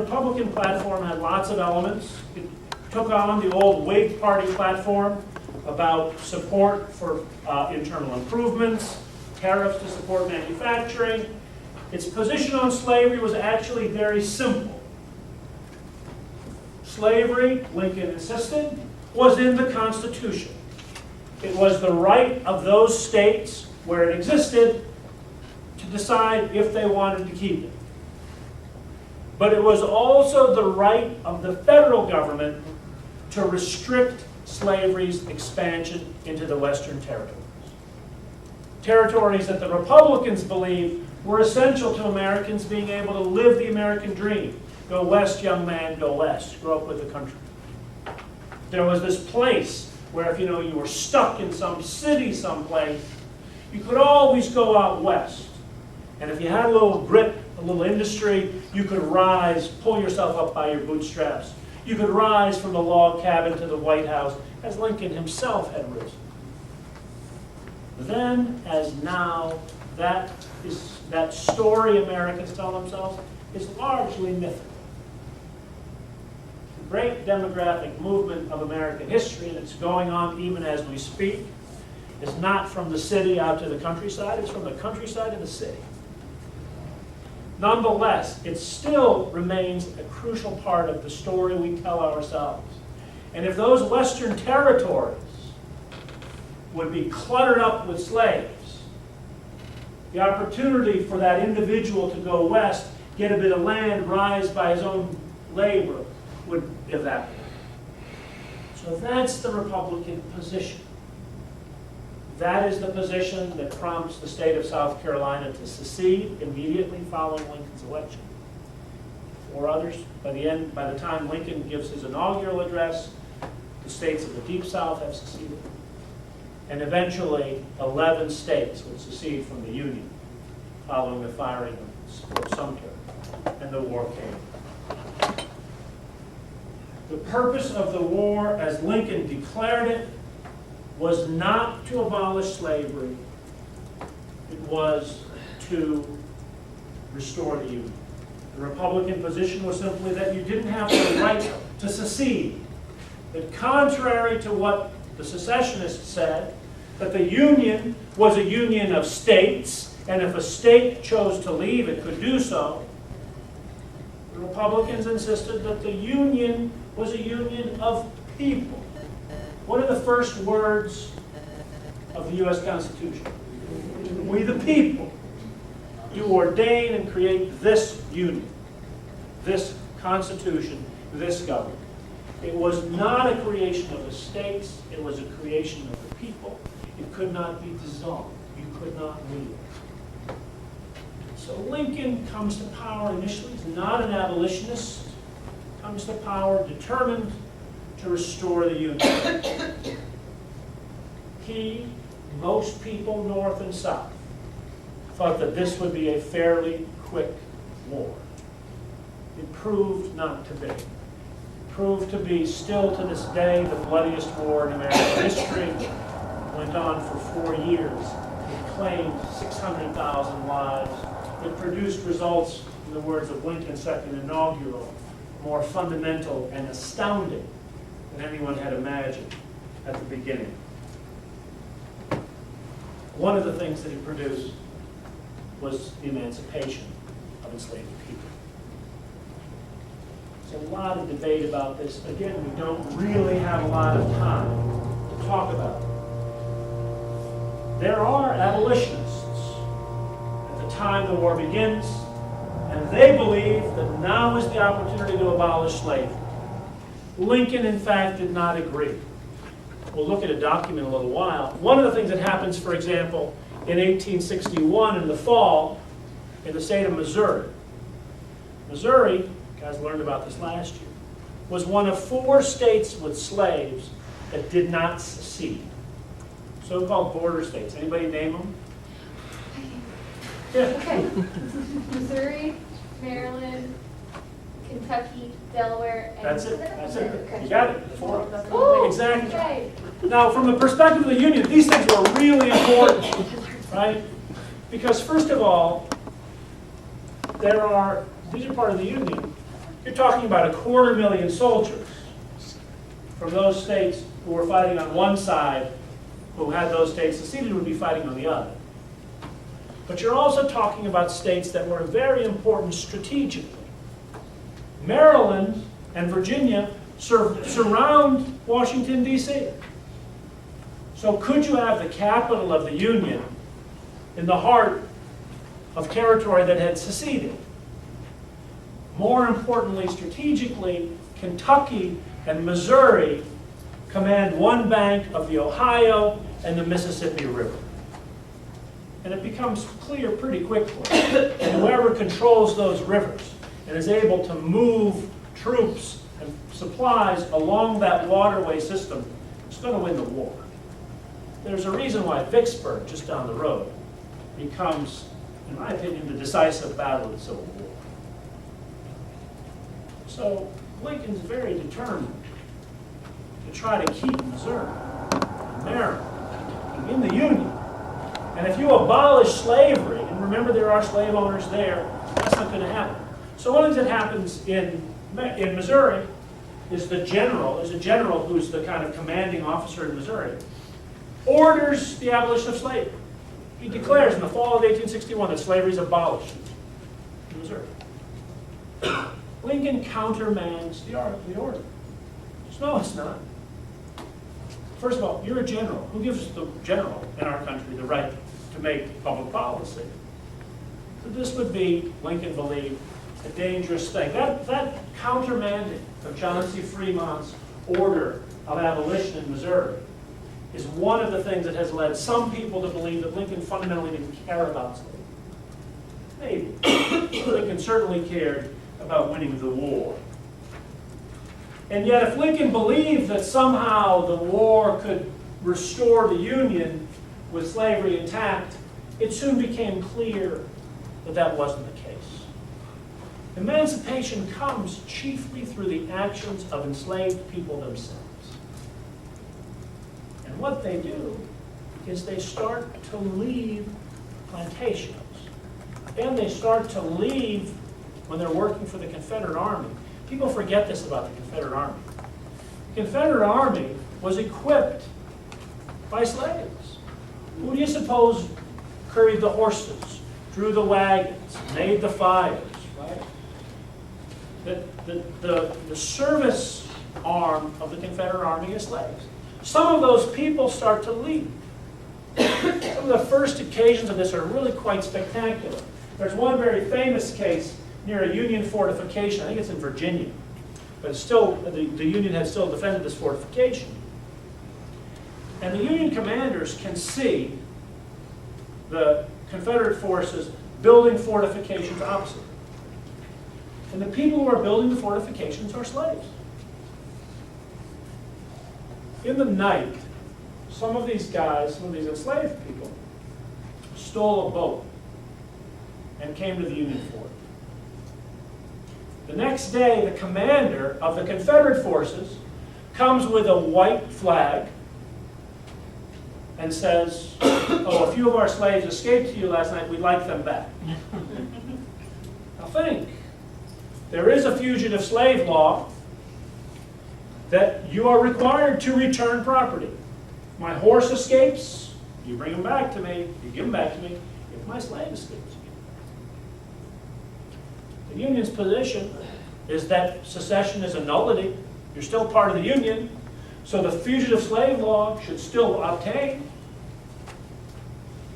Republican platform had lots of elements. It took on the old Whig Party platform about support for internal improvements, tariffs to support manufacturing. Its position on slavery was actually very simple. Slavery, Lincoln insisted, was in the Constitution. It was the right of those states where it existed to decide if they wanted to keep it. But it was also the right of the federal government to restrict slavery's expansion into the Western territories. Territories that the Republicans believed were essential to Americans being able to live the American dream. Go west, young man, go west. Grow up with the country. There was this place where if you were stuck in some city someplace, you could always go out west. And if you had a little grit, a little industry, you could rise, pull yourself up by your bootstraps. You could rise from the log cabin to the White House, as Lincoln himself had risen. Then, as now, that story Americans tell themselves is largely mythical. The great demographic movement of American history, and it's going on even as we speak, is not from the city out to the countryside, it's from the countryside to the city. Nonetheless, it still remains a crucial part of the story we tell ourselves. And if those Western territories would be cluttered up with slaves, the opportunity for that individual to go west, get a bit of land, rise by his own labor, would evaporate. So that's the Republican position. That is the position that prompts the state of South Carolina to secede immediately following Lincoln's election. Four others, by the time Lincoln gives his inaugural address, the states of the Deep South have seceded. And eventually, 11 states would secede from the Union following the firing of Fort Sumter, and the war came. The purpose of the war, as Lincoln declared it, was not to abolish slavery. It was to restore the Union. The Republican position was simply that you didn't have the right to secede. That contrary to what the secessionists said, that the Union was a union of states, and if a state chose to leave, it could do so. The Republicans insisted that the Union was a union of people. What are the first words of the U.S. Constitution? We the people do ordain and create this union, this Constitution, this government. It was not a creation of the states, it was a creation of the people. It could not be dissolved. You could not leave it. So Lincoln comes to power initially. He's not an abolitionist. Comes to power determined to restore the Union. He, most people north and south, thought that this would be a fairly quick war. It proved not to be. It proved to be, still to this day, the bloodiest war in American history. Went on for 4 years. It claimed 600,000 lives. It produced results, in the words of Lincoln's second inaugural, more fundamental and astounding than anyone had imagined at the beginning. One of the things that it produced was the emancipation of enslaved people. There's a lot of debate about this. Again, we don't really have a lot of time to talk about it. There are abolitionists at the time the war begins, and they believe that now is the opportunity to abolish slavery. Lincoln, in fact, did not agree. We'll look at a document in a little while. One of the things that happens, for example, in 1861 in the fall, in the state of Missouri. Missouri, you guys learned about this last year, was one of 4 states with slaves that did not secede. So-called border states. Anybody name them? Yeah. Okay. Missouri, Maryland, Kentucky, Delaware, and That's it. That's it. Okay. You got it. 4. Ooh, Exactly. okay. Now, from the perspective of the Union, these things were really important, right? Because first of all, these are part of the Union. You're talking about 250,000 soldiers from those states who were fighting on one side, who had those states seceded, would be fighting on the other. But you're also talking about states that were very important strategically. Maryland and Virginia surround Washington, D.C. So could you have the capital of the Union in the heart of territory that had seceded? More importantly, strategically, Kentucky and Missouri command one bank of the Ohio and the Mississippi River. And it becomes clear pretty quickly that whoever controls those rivers and is able to move troops and supplies along that waterway system is going to win the war. There's a reason why Vicksburg, just down the road, becomes, in my opinion, the decisive battle of the Civil War. So Lincoln's very determined to try to keep Missouri, Maryland, in the Union. And if you abolish slavery, and remember there are slave owners there, that's not going to happen. So one of the things that happens in Missouri is there's a general who's the kind of commanding officer in Missouri, orders the abolition of slavery. He declares in the fall of 1861 that slavery is abolished in Missouri. Lincoln countermands the order. Says, no, it's not. First of all, you're a general. Who gives the general in our country the right to make public policy? So this would be, Lincoln believed, a dangerous thing. That countermanding of John C. Fremont's order of abolition in Missouri is one of the things that has led some people to believe that Lincoln fundamentally didn't care about slavery. Maybe. Lincoln certainly cared about winning the war. And yet if Lincoln believed that somehow the war could restore the Union with slavery intact, it soon became clear that that wasn't the case. Emancipation comes chiefly through the actions of enslaved people themselves. And what they do is they start to leave plantations. And they start to leave when they're working for the Confederate Army. People forget this about the Confederate Army. The Confederate Army was equipped by slaves. Who do you suppose carried the horses, drew the wagons, made the fires, right? The service arm of the Confederate Army is slaves. Some of those people start to leave. Some of the first occasions of this are really quite spectacular. There's one very famous case near a Union fortification. I think it's in Virginia. But it's still, the Union had still defended this fortification. And the Union commanders can see the Confederate forces building fortifications opposite. And the people who are building the fortifications are slaves. In the night, some of these guys, some of these enslaved people, stole a boat and came to the Union fort. The next day, the commander of the Confederate forces comes with a white flag and says, oh, a few of our slaves escaped to you last night, we'd like them back. Now think, there is a fugitive slave law that you are required to return property. My horse escapes, you bring him back to me, you give him back to me. If my slave escapes, the Union's position is that secession is a nullity. You're still part of the Union, so the fugitive slave law should still obtain.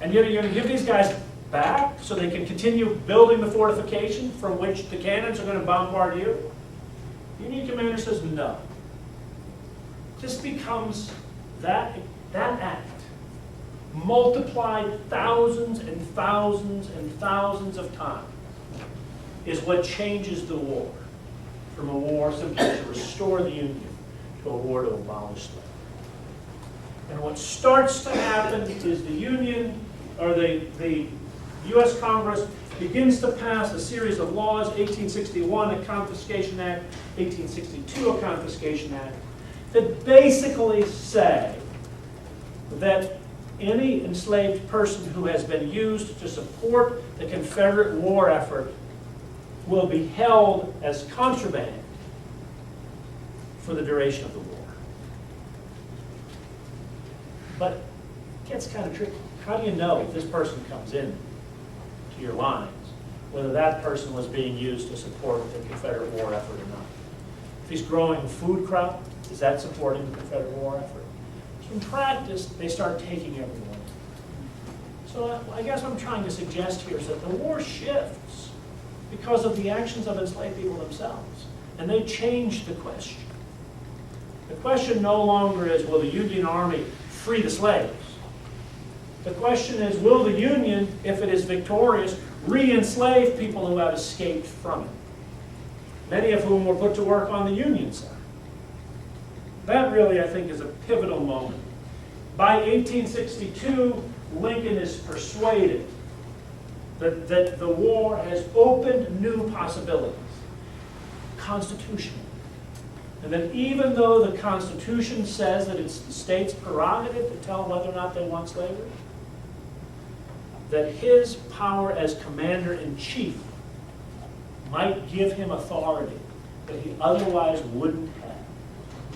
And you're going to give these guys back so they can continue building the fortification from which the cannons are going to bombard you? The Union commander says no. This becomes that act, multiplied thousands and thousands and thousands of times, is what changes the war from a war simply to restore the Union to a war to abolish slavery. And what starts to happen is the Union, or the U.S. Congress begins to pass a series of laws, 1861, a Confiscation Act, 1862, a Confiscation Act, that basically say that any enslaved person who has been used to support the Confederate war effort will be held as contraband for the duration of the war. But it gets kind of tricky. How do you know if this person comes in to your lines, whether that person was being used to support the Confederate war effort or not? If he's growing a food crop, is that supporting the Confederate war effort? So in practice, they start taking everyone. So I guess what I'm trying to suggest here is that the war shifts because of the actions of enslaved people themselves. And they change the question. The question no longer is, will the Union Army free the slaves? The question is, will the Union, if it is victorious, re-enslave people who have escaped from it? Many of whom were put to work on the Union side. That really, I think, is a pivotal moment. By 1862, Lincoln is persuaded that the war has opened new possibilities, constitutional. And that even though the Constitution says that it's the state's prerogative to tell whether or not they want slavery, that his power as commander-in-chief might give him authority that he otherwise wouldn't have.